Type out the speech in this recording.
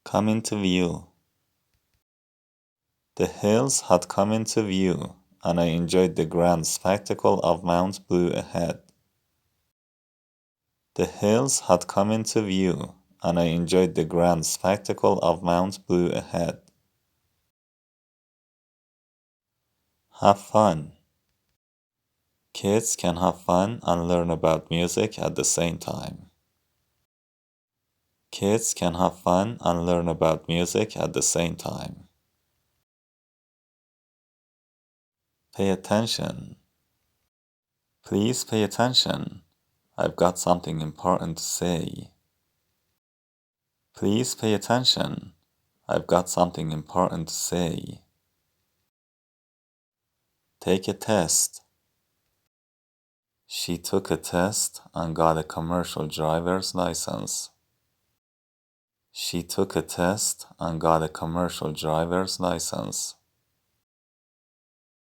Come into view. The hills had come into view, and I enjoyed the grand spectacle of Mount Blue ahead. The hills had come into view, and I enjoyed the grand spectacle of Mount Blue ahead. Have fun. Kids can have fun and learn about music at the same time. Kids can have fun and learn about music at the same time. Pay attention. Please pay attention. I've got something important to say. Please pay attention. I've got something important to say. Take a test. She took a test and got a commercial driver's license. She took a test and got a commercial driver's license.